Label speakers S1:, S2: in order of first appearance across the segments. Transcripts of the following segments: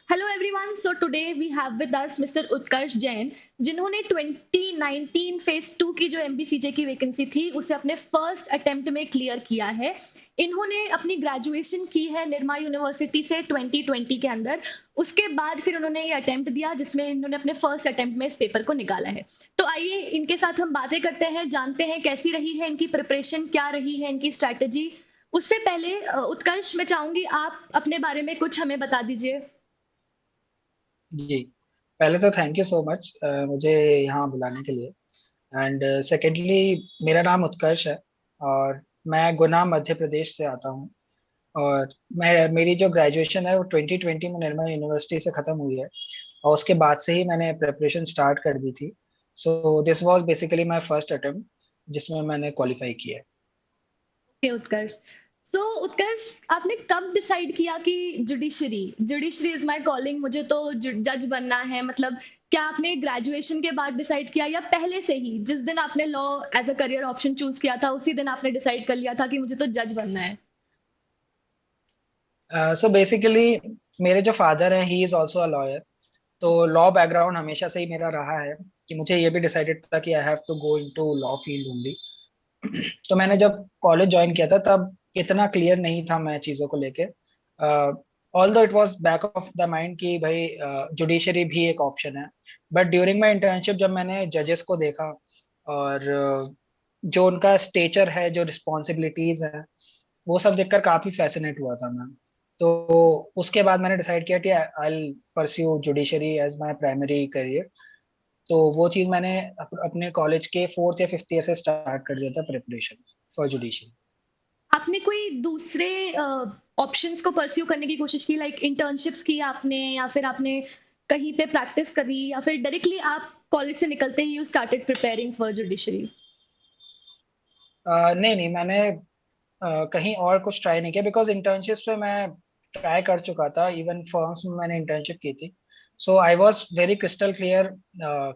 S1: Hello everyone. So today we have with us Mr. उत्कर्ष जैन जिन्होंने 2019 phase 2 की जो एमबीसीजे की वैकेंसी थी उसे अपने फर्स्ट अटेम्प्ट में क्लियर किया है। इन्होंने अपनी ग्रेजुएशन की है निर्मा यूनिवर्सिटी से 2020 के अंदर। उसके बाद फिर उन्होंने ये अटेम्प्ट दिया जिसमें इन्होंने अपने फर्स्ट अटेम्प्ट में इस पेपर को निकाला है। तो आइए इनके साथ हम बातें करते हैं, जानते हैं कैसी रही है इनकी प्रिपरेशन, क्या रही है इनकी स्ट्रैटेजी। उससे पहले उत्कर्ष, मैं चाहूंगी आप अपने बारे में कुछ हमें बता दीजिए।
S2: जी। पहले तो थैंक यू सो मच मुझे यहाँ बुलाने के लिए। एंड सेकेंडली, मेरा नाम उत्कर्ष है और मैं गुना मध्य प्रदेश से आता हूँ। और मेरी जो ग्रेजुएशन है वो 2020 में निर्मल यूनिवर्सिटी से ख़त्म हुई है और उसके बाद से ही मैंने प्रिपरेशन स्टार्ट कर दी थी। So this was basically my first attempt जिसमें मैंने क्वालिफाई किया है।
S1: ओके उत्कर्ष। सो उत्कर्ष, आपने कब डिसाइड किया कि judiciary judiciary is my calling, मुझे तो जज बनना है? मतलब क्या आपने ग्रेजुएशन के बाद डिसाइड किया या पहले से ही जिस दिन आपने law as a career option choose किया था उसी दिन आपने डिसाइड कर लिया था कि मुझे तो जज बनना है?
S2: सो बेसिकली मेरे जो फादर हैं he is also a lawyer. तो लॉ बैकग्राउंड हमेशा से ही मेरा रहा है कि मुझे ये भी डिसाइडेड था कि I have to go into law field only. तो मैंने जब कॉलेज ज्वाइन किया था तब इतना क्लियर नहीं था मैं चीज़ों को लेके। ऑल दो it was back of the mind कि भाई जुडिशरी भी एक ऑप्शन है। बट ड्यूरिंग माई इंटर्नशिप जब मैंने जजेस को देखा और जो उनका स्टेचर है, जो रिस्पॉन्सिबिलिटीज है, वो सब देखकर काफी फैसिनेट हुआ था मैं। तो उसके बाद मैंने डिसाइड किया कि I will pursue judiciary as my primary career. तो वो चीज मैंने अपने कॉलेज के फोर्थ या फिफ्थ ईयर से स्टार्ट कर दिया था प्रिपरेशन फॉर जुडिशरी।
S1: आपने कोई दूसरे ऑप्शंस को परस्यू करने की कोशिश की, लाइक इंटर्नशिप्स की आपने, या फिर आपने कहीं पे प्रैक्टिस करी, या फिर डायरेक्टली आप कॉलेज से निकलते ही you started preparing for judiciary?
S2: नहीं नहीं, मैंने कहीं और कुछ ट्राई नहीं किया बिकॉज इंटर्नशिप्स पे मैं ट्राई कर चुका था, इवन फर्म्स में मैंने इंटर्नशिप की थी। So I was very crystal clear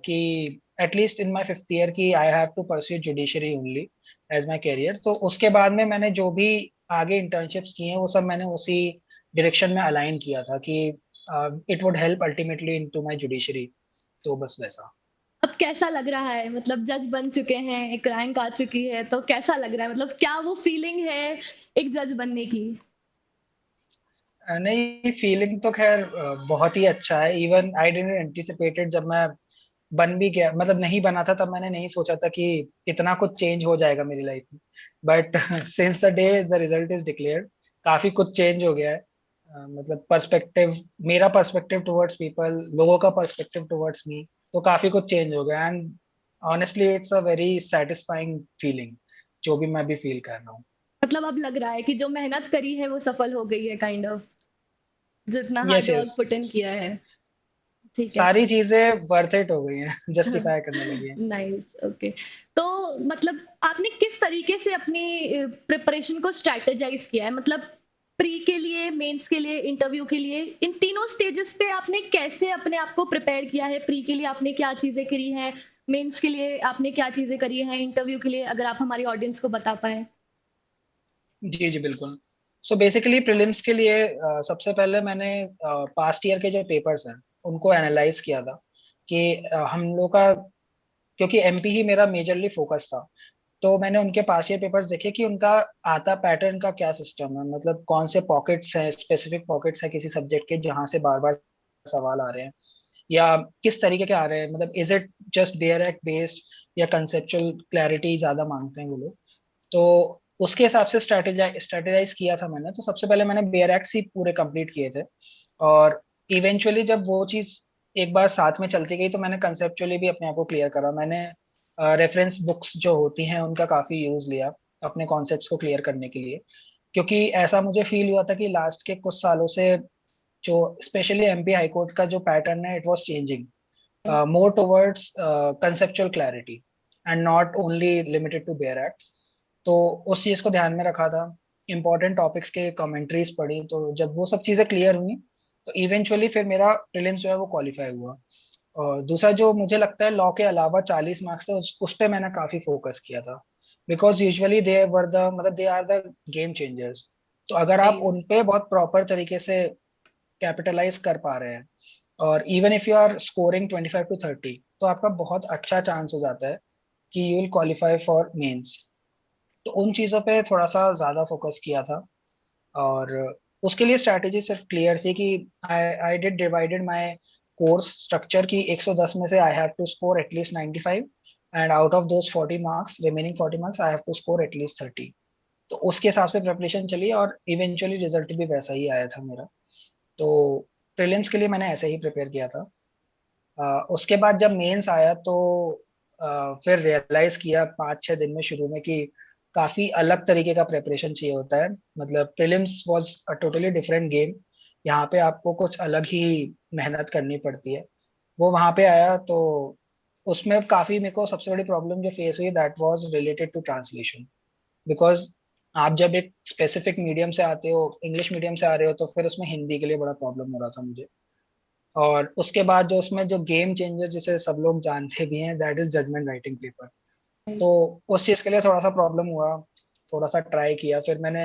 S2: कि at least in my fifth year की I have to pursue judiciary only as my career. तो उसके बाद में मैंने जो भी आगे इंटर्नशिप्स किए हैं वो सब मैंने उसी डायरेक्शन में अलाइन किया था कि it would help ultimately into my judiciary. तो बस वैसा।
S1: अब कैसा लग रहा है? मतलब जज बन चुके हैं, एक रैंक आ चुकी है, तो कैसा लग रहा है? मतलब क्या वो फीलिंग है एक जज बनने की?
S2: नहीं, फीलिंग तो खैर बहुत ही अच्छा है। इवन आई डिडंट एंटिसिपेटेड जब मैं बन भी गया, मतलब नहीं बना था तब मैंने नहीं सोचा था कि इतना कुछ चेंज हो जाएगा मेरी लाइफ में। But since the day the result is declared काफी कुछ चेंज हो गया है। मतलब पर्सपेक्टिव, मेरा पर्सपेक्टिव टुवर्ड्स पीपल, लोगों का पर्सपेक्टिव टुवर्ड्स मी, तो काफी कुछ चेंज हो गया। And honestly it's a very satisfying feeling जो भी मैं भी फील कर रहा हूँ।
S1: मतलब अब लग रहा है कि जो मेहनत करी है वो सफल हो गई है, काइंड ऑफ जितना
S2: yes
S1: hard
S2: yes,
S1: work put in किया है। ठीक है।
S2: सारी चीजें वर्थ इट हो गई हैं, जस्टिफाई करने लगी हैं।
S1: Nice, okay. तो मतलब आपने किस तरीके से अपनी प्रिपरेशन को स्ट्रेटेजाइज किया है? मतलब प्री के लिए, मेंस के लिए, इंटरव्यू के लिए, इन तीनों स्टेजेस पे आपने कैसे अपने आप को प्रिपेयर किया है? प्री के लिए आपने क्या चीजें करी हैं, मेंस के लिए आपने क्या चीजें करी हैं, इंटरव्यू के लिए अगर आप हमारी ऑडियंस को बता पाए।
S2: जी जी बिल्कुल। सो बेसिकली प्रीलिम्स के लिए सबसे पहले मैंने पास्ट ईयर के जो पेपर्स हैं उनको एनालाइज किया था कि हम लोग का, क्योंकि एमपी ही मेरा मेजरली फोकस था। तो मैंने उनके पास ईयर पेपर्स देखे कि उनका आता पैटर्न का क्या सिस्टम है, मतलब कौन से पॉकेट्स हैं, स्पेसिफिक पॉकेट्स हैं किसी सब्जेक्ट के जहाँ से बार बार सवाल आ रहे हैं, या किस तरीके के आ रहे हैं, मतलब is it just bare act based या कंसेप्चुअल क्लैरिटी ज्यादा मांगते हैं वो लोग। तो उसके हिसाब से स्ट्रेटेजाइज किया था मैंने। तो सबसे पहले मैंने बेयर एक्ट्स ही पूरे कंप्लीट किए थे। और इवेंचुअली जब वो चीज एक बार साथ में चलती गई तो मैंने कंसेप्चुअली भी अपने आप को क्लियर करा। मैंने रेफरेंस बुक्स जो होती हैं उनका काफी यूज लिया अपने कॉन्सेप्ट्स को क्लियर करने के लिए। क्योंकि ऐसा मुझे फील हुआ था कि लास्ट के कुछ सालों से जो स्पेशली एमपी हाई कोर्ट का जो पैटर्न है it was changing more towards conceptual clarity and not only limited to bare acts। तो उस चीज को ध्यान में रखा था, इंपॉर्टेंट टॉपिक्स के कमेंट्रीज पढ़ी। तो जब वो सब चीजें क्लियर हुई तो इवेंचुअली फिर मेरा प्रीलिम्स जो है वो क्वालिफाई हुआ। और दूसरा जो मुझे लगता है लॉ के अलावा 40 मार्क्स थे उस पे मैंने काफी फोकस किया था। Because usually they were the, मतलब they are the game changers. तो अगर आप
S1: नाइस।
S2: उन पे बहुत प्रॉपर तरीके से कैपिटलाइज कर पा रहे हैं, और even if you are scoring 25 to 30, तो आपका बहुत अच्छा चांस हो जाता है कि you will qualify for mains. तो उन चीज़ों पे थोड़ा सा ज़्यादा फोकस किया था, और उसके लिए स्ट्रैटेजी सिर्फ क्लियर थी कि I I did divided my course structure की 110 में से I have to score at least 95, and out of those 40 marks, remaining 40 marks I have to score at least 30। तो उसके हिसाब से प्रिपरेशन चली, और इवेंचुअली रिजल्ट भी वैसा ही आया था मेरा। तो प्रीलिम्स के लिए मैंने ऐसे ही प्रिपेयर किया था। उसके बाद जब मेंस आया तो फिर रियलाइज किया 5-6 दिन में शुरू में कि काफी अलग तरीके का प्रिपरेशन चाहिए होता है। मतलब prelims was a totally different game. यहाँ पे आपको कुछ अलग ही मेहनत करनी पड़ती है। वो वहां पे आया तो उसमें काफी मेरे को सबसे बड़ी प्रॉब्लम जो फेस हुई that was related to translation. Because आप जब एक स्पेसिफिक मीडियम से आते हो, इंग्लिश मीडियम से आ रहे हो, तो फिर उसमें हिंदी के लिए बड़ा प्रॉब्लम हो रहा था मुझे। और उसके बाद जो उसमें जो गेम चेंजर जिसे सब लोग जानते भी हैं, that is judgement writing paper. तो उस चीज के लिए थोड़ा सा प्रॉब्लम हुआ। थोड़ा सा ट्राई किया, फिर मैंने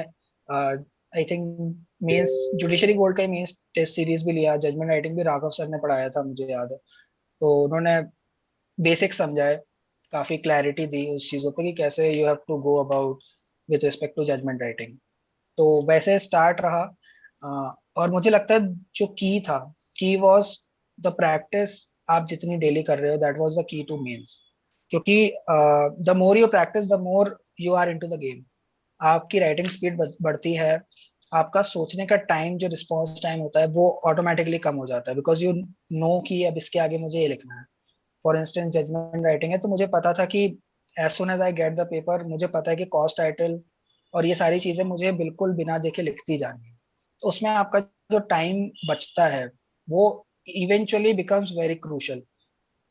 S2: I think mains judiciary board का ही मेंस टेस्ट सीरीज भी लिया। जजमेंट राइटिंग भी राघव सर ने पढ़ाया था, मुझे याद है। तो उन्होंने बेसिक समझाए, काफी क्लैरिटी दी उस चीजों पे कि कैसे you have to go about with respect to judgement writing. तो वैसे स्टार्ट रहा। और मुझे लगता है जो की वॉज द प्रैक्टिस। आप जितनी डेली कर रहे हो, that was the key to mains. क्योंकि the more you practice, the more you are into the game. आपकी राइटिंग स्पीड बढ़ती है। आपका सोचने का टाइम, जो रिस्पॉन्स टाइम होता है, वो ऑटोमेटिकली कम हो जाता है, बिकॉज यू नो कि अब इसके आगे मुझे ये लिखना है। फॉर इंस्टेंस जजमेंट राइटिंग है, तो मुझे पता था कि as soon as I get the paper, मुझे पता है कि कॉस्ट टाइटल और ये सारी चीजें मुझे बिल्कुल बिना देखे लिखती जानी है। तो उसमें आपका जो टाइम बचता है, वो इवेंचुअली बिकम्स वेरी क्रूशल।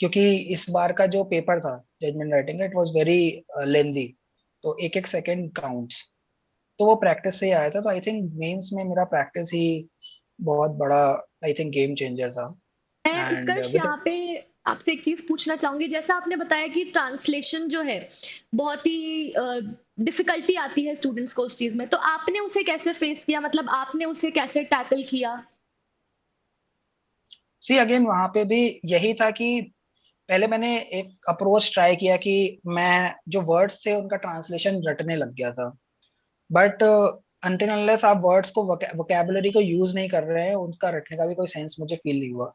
S2: क्योंकि इस बार का जो पेपर था judgement writing, it was very lengthy. तो एक एक सेकंड काउंट्स। तो वो प्रैक्टिस से ही आया था। तो आई थिंक मेंस में मेरा प्रैक्टिस ही बहुत बड़ा, आई थिंक, गेम चेंजर था।
S1: मैं
S2: एंड
S1: उत्कर्ष
S2: विद
S1: यहाँ पे आपसे एक चीज पूछना चाहूंगी। जैसा आपने बताया कि ट्रांसलेशन जो है बहुत ही डिफिकल्टी आती है स्टूडेंट्स को उस चीज में, तो आपने उसे कैसे फेस किया, मतलब आपने उसे कैसे टैकल किया?
S2: सी अगेन वहां पे भी यही था कि पहले मैंने एक अप्रोच ट्राई किया कि मैं जो वर्ड्स थे उनका ट्रांसलेशन रटने लग गया था। बट अनटिल अनलेस आप वर्ड्स को, वोकेबुलरी को यूज नहीं कर रहे हैं, उनका रटने का भी कोई सेंस मुझे फील नहीं हुआ।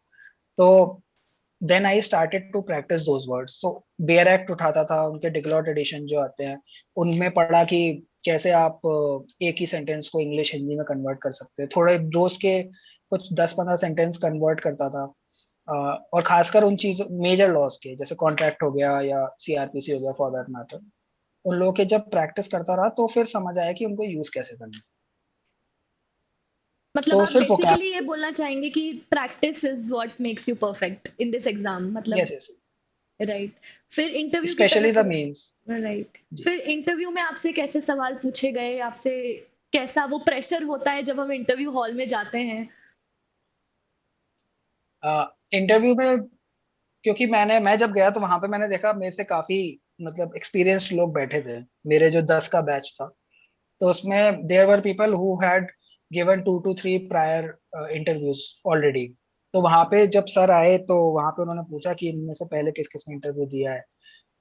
S2: तो then I started to practise those words. तो बेयर एक्ट उठाता था, उनके डिग्लॉट एडिशन जो आते हैं, उनमें पढ़ा कि कैसे आप एक ही सेंटेंस को इंग्लिश हिंदी में कन्वर्ट कर सकते हैं। थोड़े रोज के कुछ 10-15 सेंटेंस कन्वर्ट करता था। और खासकर उन चीजों, मेजर लॉस के, जैसे कॉन्ट्रैक्ट हो गया या सीआरपीसी हो गया फॉर दैट मैटर, उन लोगों के जब प्रैक्टिस करता रहा तो फिर समझ आया कि उनको यूज कैसे करना है।
S1: मतलब
S2: तो
S1: आप
S2: सिर्फ
S1: बेसिकली ये
S2: वोकैब।
S1: बोलना चाहेंगे कि practice is what makes you perfect in this exam, मतलब।
S2: Yes yes.
S1: राइट। फिर इंटरव्यू की
S2: स्पेशली
S1: तरफ।
S2: The mains.
S1: राइट।
S2: जी।
S1: फिर इंटरव्यू में आपसे कैसे सवाल पूछे गए, आपसे कैसा वो प्रेशर होता है जब हम इंटरव्यू हॉल में जाते हैं?
S2: इंटरव्यू में, क्योंकि मैं जब गया तो वहां पे मैंने देखा मेरे से काफी, मतलब, एक्सपीरियंस्ड लोग बैठे थे। मेरे जो 10 का बैच था, तो उसमें there were people who had given 2 to 3 prior interviews already. तो वहां पे जब सर आए तो वहां पे उन्होंने पूछा कि इनमें से पहले किस किस ने इंटरव्यू दिया है।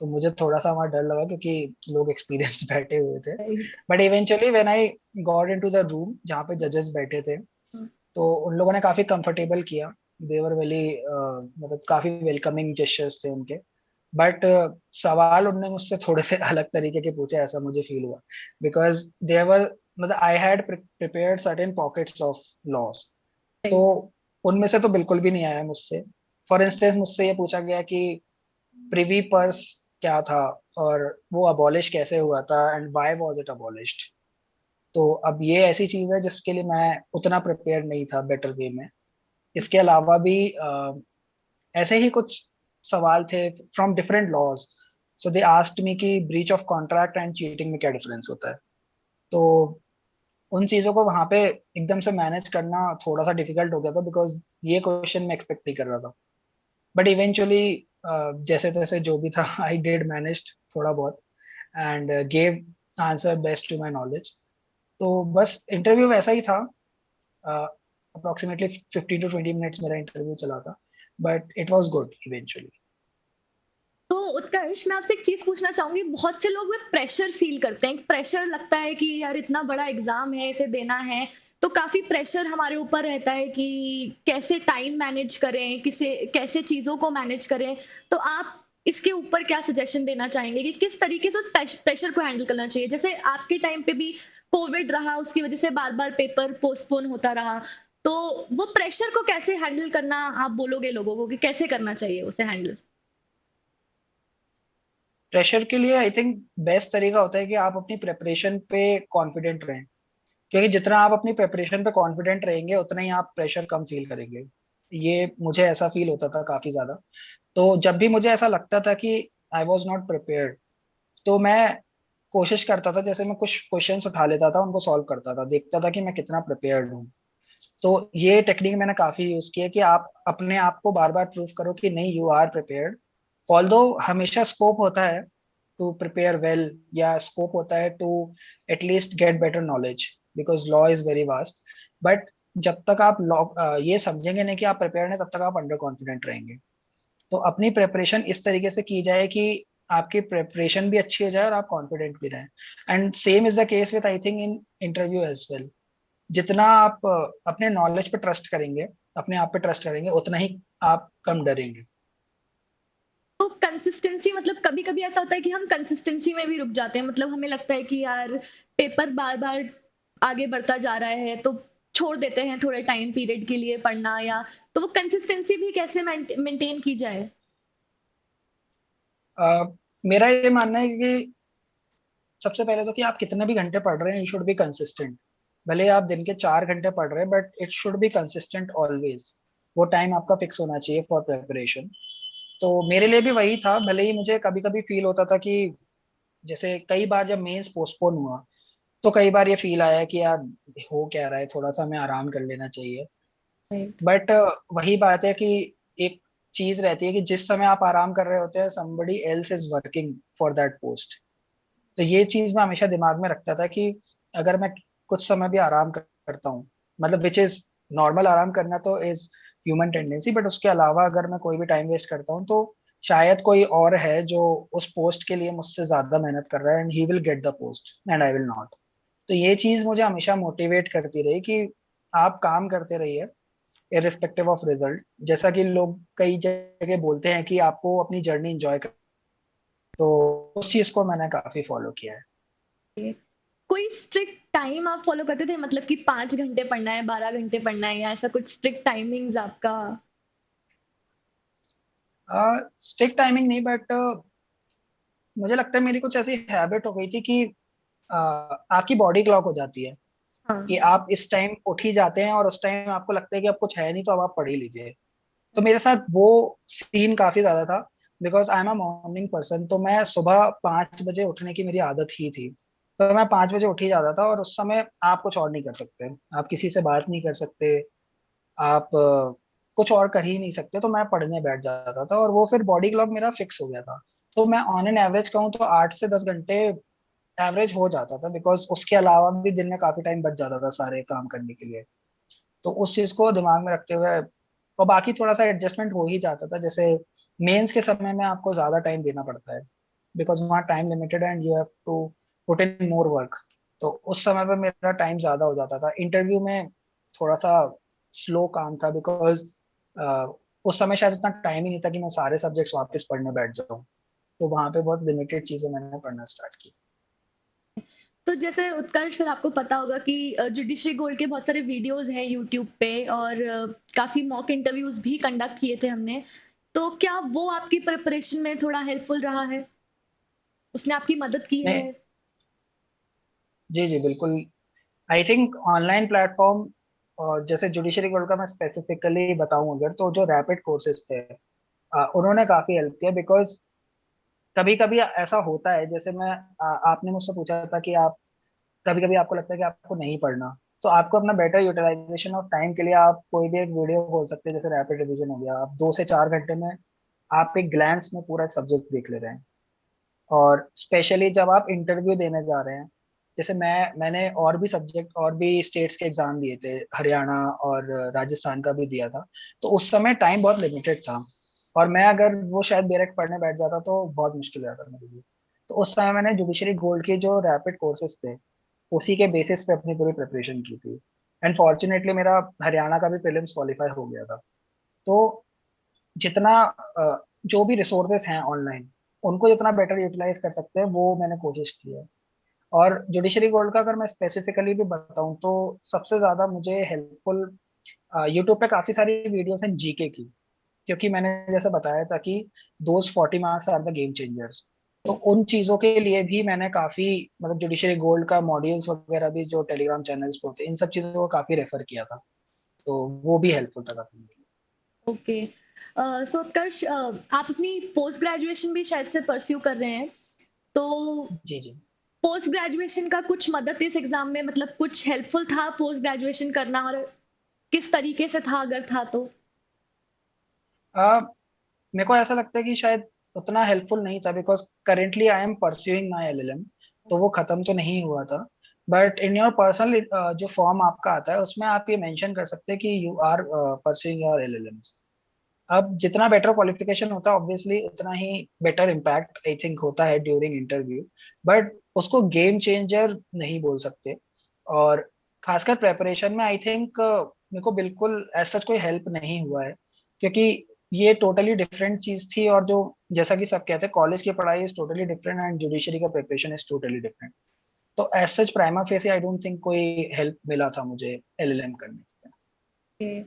S2: तो मुझे थोड़ा सा वहां डर लगा, क्योंकि लोग एक्सपीरियंस बैठे हुए थे।
S1: Right.
S2: But eventually when I got into the room जहाँ पे जजेस बैठे थे, तो उन लोगों ने काफी कंफर्टेबल किया। देवर वेली, मतलब काफी वेलकमिंग जेस्चर्स थे उनके। बट सवाल उनने मुझसे थोड़े से अलग तरीके के पूछे, ऐसा मुझे फील हुआ। बिकॉज देवर, मतलब, I had prepared certain pockets of loss. तो
S1: राइट।
S2: उनमें से तो बिल्कुल भी नहीं आया मुझसे। फॉर इंस्टेंस मुझसे ये पूछा गया कि प्रिवी पर्स क्या था, और वो अबॉलिश कैसे हुआ था, and why was it abolished. तो अब ये ऐसी चीज है जिसके लिए मैं उतना प्रिपेयर नहीं था बेटर वे में। इसके अलावा भी ऐसे ही कुछ सवाल थे from different laws. So they asked me कि breach of contract and cheating में क्या डिफरेंस होता है। तो उन चीजों को वहां पे एकदम से मैनेज करना थोड़ा सा डिफिकल्ट हो गया था, बिकॉज ये क्वेश्चन मैं एक्सपेक्ट नहीं कर रहा था। बट इवेंचुअली जैसे तैसे जो भी था आई डिड मैनेज थोड़ा बहुत, and gave answer best to my knowledge. तो बस इंटरव्यू वैसा ही था। अप्रोक्सीमेटली 15 to 20 मिनट्स मेरा इंटरव्यू चला था, but it was good eventually.
S1: तो उत्कर्ष, मैं आपसे एक चीज पूछना चाहूंगी, बहुत से लोग प्रेशर फील करते हैं, प्रेशर लगता है कि यार इतना बड़ा एग्जाम है, इसे देना है, तो काफी प्रेशर हमारे ऊपर रहता है कि कैसे टाइम मैनेज करें, किसे कैसे चीजों को मैनेज करें। तो आप इसके ऊपर क्या सजेशन देना चाहेंगे कि किस तरीके से उस प्रेशर को हैंडल करना चाहिए? जैसे आपके टाइम पे भी कोविड रहा, उसकी वजह से बार बार पेपर पोस्टपोन होता रहा, तो वो प्रेशर को कैसे हैंडल करना आप बोलोगे लोगों को कि कैसे करना चाहिए उसे हैंडल?
S2: प्रेशर के लिए आई थिंक बेस्ट तरीका होता है कि आप अपनी प्रेपरेशन पे कॉन्फिडेंट रहें, क्योंकि जितना आप अपनी प्रेपरेशन पे कॉन्फिडेंट रहेंगे उतना ही आप प्रेशर कम फील करेंगे। ये मुझे ऐसा फील होता था काफी ज्यादा। तो जब भी मुझे ऐसा लगता था कि आई वॉज नॉट प्रिपेयर्ड, तो मैं कोशिश करता था, जैसे मैं कुछ क्वेश्चंस उठा लेता था, उनको सॉल्व करता था, देखता था कि मैं कितना प्रिपेयर्ड हूँ। तो ये टेक्निक मैंने काफी यूज की है कि आप अपने आप को बार बार प्रूव करो कि नहीं, यू आर प्रिपेयर्ड। ऑल्दो हमेशा स्कोप होता है टू प्रिपेयर वेल, या स्कोप होता है to at least get better knowledge, because law is very vast. But जब तक आप लॉ ये समझेंगे नहीं कि आप प्रिपेयर्ड हैं, तब तक आप अंडर कॉन्फिडेंट रहेंगे। तो अपनी प्रेपरेशन इस तरीके से की जाए कि आपकी प्रेपरेशन भी अच्छी हो जाए और आप कॉन्फिडेंट भी रहें। And same is the case with I think in interview as well. जितना आप अपने नॉलेज पे ट्रस्ट करेंगे, अपने आप पे ट्रस्ट करेंगे, उतना ही आप कम डरेंगे।
S1: तो कंसिस्टेंसी, मतलब कभी कभी ऐसा होता है कि हम कंसिस्टेंसी में भी रुक जाते हैं, मतलब हमें लगता है कि यार पेपर बार बार आगे बढ़ता जा रहा है, तो छोड़ देते हैं थोड़े टाइम पीरियड के लिए पढ़ना, या तो वो कंसिस्टेंसी भी कैसे मेंटेन की जाए?
S2: अ, मेरा ये मानना है कि सबसे पहले तो कि आप कितने भी घंटे पढ़ रहे हैं, यू शुड बी कंसिस्टेंट। भले आप दिन के 4 घंटे पढ़ रहे हैं, but it should be consistent always. वो टाइम आपका फिक्स होना चाहिए फॉर प्रिपरेशन। तो मेरे लिए भी वही था, भले ही मुझे कभी कभी फील होता था कि जैसे कई बार जब मेंस पोस्टपोन हुआ, तो कई बार ये फील आया कि यार हो क्या रहा है, थोड़ा सा हमें आराम कर लेना चाहिए।
S1: राइट।
S2: बट वही बात है कि एक चीज रहती है कि जिस समय आप आराम कर रहे होते हैं, somebody else is working for that post। तो ये चीज मैं हमेशा दिमाग में रखता था कि अगर मैं कुछ समय भी आराम करता हूँ, मतलब विच इज नॉर्मल, आराम करना तो इज ह्यूमन टेंडेंसी, बट उसके अलावा अगर मैं कोई भी टाइम वेस्ट करता हूँ, तो शायद कोई और है जो उस पोस्ट के लिए मुझसे ज्यादा मेहनत कर रहा है, and he will get the post and I will not. तो ये चीज मुझे हमेशा मोटिवेट करती रही कि आप काम करते रहिए इरिस्पेक्टिव ऑफ रिजल्ट। जैसा कि लोग कई जगह बोलते हैं कि आपको अपनी जर्नी एंजॉय कर, तो उस चीज को मैंने काफी फॉलो किया
S1: कोई स्ट्रिक्ट टाइम आप फॉलो करते थे, मतलब कि 5 घंटे पढ़ना है, 12 घंटे पढ़ना है, या ऐसा कुछ स्ट्रिक्ट टाइमिंग्स आपका?
S2: है। स्ट्रिक्ट टाइमिंग नहीं, बट मुझे लगता है मेरी कुछ ऐसी हैबिट हो गई थी कि आपकी बॉडी क्लॉक हो जाती है कि
S1: हाँ।
S2: आप इस टाइम उठ ही जाते हैं, और उस टाइम आपको लगता है कि अब कुछ है नहीं, तो अब आप पढ़ ही लीजिए। तो मेरे साथ वो सीन काफी ज्यादा था, because I am a morning person. तो मैं सुबह 5 बजे उठने की मेरी आदत ही थी। तो मैं 5 बजे उठ ही जाता था, और उस समय आप कुछ और नहीं कर सकते, आप किसी से बात नहीं कर सकते, आप कुछ और कर ही नहीं सकते। तो मैं पढ़ने बैठ जाता था, और वो फिर बॉडी क्लॉक मेरा फिक्स हो गया था। तो मैं ऑन एन एवरेज कहूँ तो 8 से 10 घंटे एवरेज हो जाता था, बिकॉज उसके अलावा भी दिन में काफी टाइम बच जाता था सारे काम करने के लिए। तो उस चीज को दिमाग में रखते हुए, और बाकी थोड़ा सा एडजस्टमेंट हो ही जाता था। जैसे मेंस के समय में आपको ज्यादा टाइम देना पड़ता है, बिकॉज वहाँ time limited and you have to put in more work. तो उस समय पे मेरा टाइम ज्यादा हो जाता था। इंटरव्यू में थोड़ा सा स्लो काम था, बिकॉज उस समय शायद उतना टाइम ही नहीं था कि मैं सारे सब्जेक्ट्स वापस पढ़ने बैठ जाऊँ। तो वहाँ पे बहुत लिमिटेड चीजें मैंने पढ़ना स्टार्ट की।
S1: तो जैसे उत्कर्ष, फिर आपको पता होगा कि जुडिशरी गोल्ड के बहुत सारे वीडियोस हैं यूट्यूब पे, और काफी मॉक इंटरव्यूज भी कंडक्ट किए थे हमने। तो क्या वो आपकी प्रिपरेशन में थोड़ा हेल्पफुल रहा है? उसने आपकी मदद की है?
S2: नहीं, जी जी बिल्कुल। आई थिंक ऑनलाइन प्लेटफॉर्म, और जैसे जुडिशरी कोर्ट का मैं स्पेसिफिकली बताऊं अगर, तो जो रैपिड कोर्सेज थे, उन्होंने काफी हेल्प किया। बिकॉज कभी कभी ऐसा होता है, जैसे आपने मुझसे पूछा था कि आप कभी कभी आपको लगता है कि आपको नहीं पढ़ना, तो आपको अपना बेटर यूटिलाइजेशन ऑफ टाइम के लिए आप कोई भी एक वीडियो खोल सकते हैं। जैसे रैपिड रिवीजन हो गया, आप 2 से 4 घंटे में आप एक ग्लैंस में पूरा एक सब्जेक्ट देख ले रहे हैं। और स्पेशली जब आप इंटरव्यू देने जा रहे हैं, जैसे मैंने और भी सब्जेक्ट और भी स्टेट्स के एग्जाम दिए थे, हरियाणा और राजस्थान का भी दिया था। तो उस समय टाइम बहुत लिमिटेड था, और मैं अगर वो शायद डायरेक्ट पढ़ने बैठ जाता तो बहुत मुश्किल हो जाता मेरे लिए। तो उस समय मैंने जुडिशरी गोल्ड के जो रैपिड कोर्सेज थे उसी के बेसिस पे अपनी पूरी प्रिपरेशन की थी। एंड फॉर्चुनेटली मेरा हरियाणा का भी प्रीलिम्स क्वालिफाई हो गया था। तो जितना जो भी रिसोर्सेस हैं ऑनलाइन, उनको जितना बेटर यूटिलाइज कर सकते हैं वो मैंने कोशिश की है। और जुडिशरी गोल्ड का अगर मैं स्पेसिफिकली भी बताऊं तो सबसे ज्यादा मुझे हेल्पफुल यूट्यूब पे काफी सारी वीडियोस हैं जीके की, क्योंकि मैंने जैसे बताया था कि those 40 marks are the game changers. तो उन चीजों के लिए भी मैंने काफी, मतलब जुडिशरी गोल्ड का मॉड्यूल्स वगैरह भी जो टेलीग्राम चैनल्स पे होते हैं इन सब चीजों को काफी रेफर किया था। तो वो भी हेल्पफुल था काफी मेरे
S1: ओके। सो उत्कर्ष, आप अपनी पोस्ट ग्रेजुएशन भी शायद से परस्यू कर रहे हैं, तो
S2: लिए। जी जी।
S1: पोस्ट ग्रेजुएशन का कुछ मदद इस एग्जाम में, मतलब कुछ हेल्पफुल था पोस्ट ग्रेजुएशन करना, और किस तरीके से था अगर था तो?
S2: मेरे को ऐसा लगता है कि शायद उतना हेल्पफुल नहीं था, because currently I am pursuing my LLM. तो वो खत्म तो नहीं हुआ था। बट इन योर पर्सनल जो फॉर्म आपका आता है उसमें आप ये मेंशन कर सकते हैं कि you are pursuing your LLM. अब जितना बेटर क्वालिफिकेशन होता है ऑब्वियसली उतना ही बेटर इम्पैक्ट आई थिंक होता है ड्यूरिंग इंटरव्यू। बट उसको गेम चेंजर नहीं बोल सकते। और खासकर प्रेपरेशन में आई थिंक मेरे को बिल्कुल ऐसा कोई हेल्प नहीं हुआ है, क्योंकि ये टोटली डिफरेंट चीज थी। और जो जैसा कि सब कहते हैं कॉलेज की पढ़ाई is totally different and judiciary का प्रिपरेशन इज टोटली डिफरेंट। तो as such prima facie I don't think कोई हेल्प मिला था मुझे एलएलएम करने के
S1: ओके,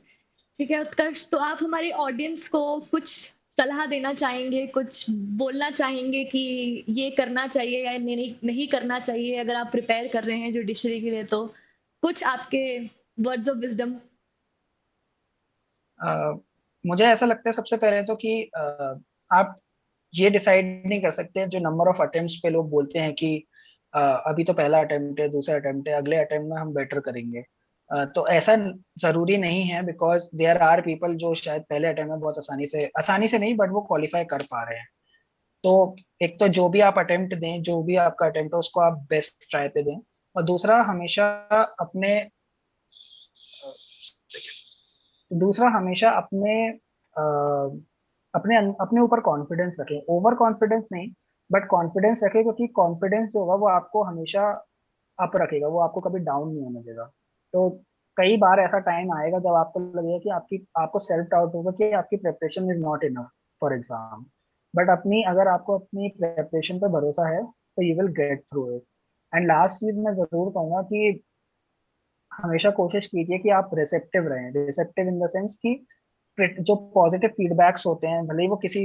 S1: ठीक है उत्कर्ष, तो आप हमारे ऑडियंस को कुछ सलाह देना चाहेंगे, कुछ बोलना चाहेंगे कि ये करना चाहिए या नहीं नहीं करना चाहिए अगर आप प्रिपेयर कर रहे हैं जुडिशरी के लिए, तो कुछ आपके वर्ड्स ऑफ विजडम।
S2: मुझे ऐसा लगता है सबसे पहले तो कि आप ये डिसाइड नहीं कर सकते। जो नंबर ऑफ अटेम्प्ट्स पे लोग बोलते हैं कि अभी तो पहला अटेम्प्ट है, दूसरा अटेम्प्ट है, अगले अटेम्प्ट में हम बेटर करेंगे। तो ऐसा जरूरी नहीं है, बिकॉज देयर आर पीपल जो शायद पहले अटेम्प्ट में बहुत आसानी से नहीं बट वो क्वालिफाई कर पा रहे हैं। तो एक तो जो भी आप अटेम्प्ट दें, जो भी आपका अटेम्प्ट है उसको आप बेस्ट ट्राई पे दें। और दूसरा हमेशा अपने दूसरा हमेशा अपने अ, अपने अपने ऊपर कॉन्फिडेंस रखें, ओवर कॉन्फिडेंस नहीं बट कॉन्फिडेंस रखें, क्योंकि कॉन्फिडेंस जो होगा वो आपको हमेशा अप रखेगा, वो आपको कभी डाउन नहीं होने देगा। तो कई बार ऐसा टाइम आएगा जब आपको लगेगा कि आपको सेल्फ डाउट होगा कि आपकी preparation is not enough for exam. But अगर आपको अपनी प्रिपरेशन पर भरोसा है तो you will get through it. And last चीज मैं जरूर कहूंगा कि हमेशा कोशिश कीजिए कि आप रिसेप्टिव रहें, रिसेप्टिव इन द सेंस कि जो पॉजिटिव फीडबैक्स होते हैं, भले ही वो किसी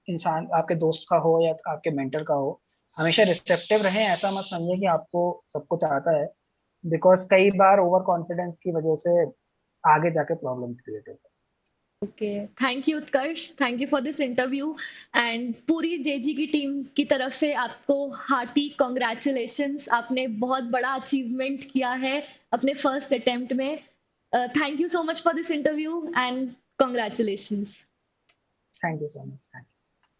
S2: इंसान आपके दोस्त का हो या आपके मेंटर का हो, हमेशा रिसेप्टिव रहें। ऐसा मत समझिए कि आपको सब कुछ आता है, बिकॉज कई बार ओवर कॉन्फिडेंस की वजह से आगे जाके प्रॉब्लम क्रिएट होता
S1: okay, thank you Utkarsh, thank you for this interview. And पूरी जेजी की टीम की तरफ से आपको हार्टी कॉन्ग्रेचुलेशंस, आपने बहुत बड़ा अचीवमेंट किया है अपने फर्स्ट अटेम्प्ट में। Thank you so much for this interview and congratulations.
S2: है। Thank you so much.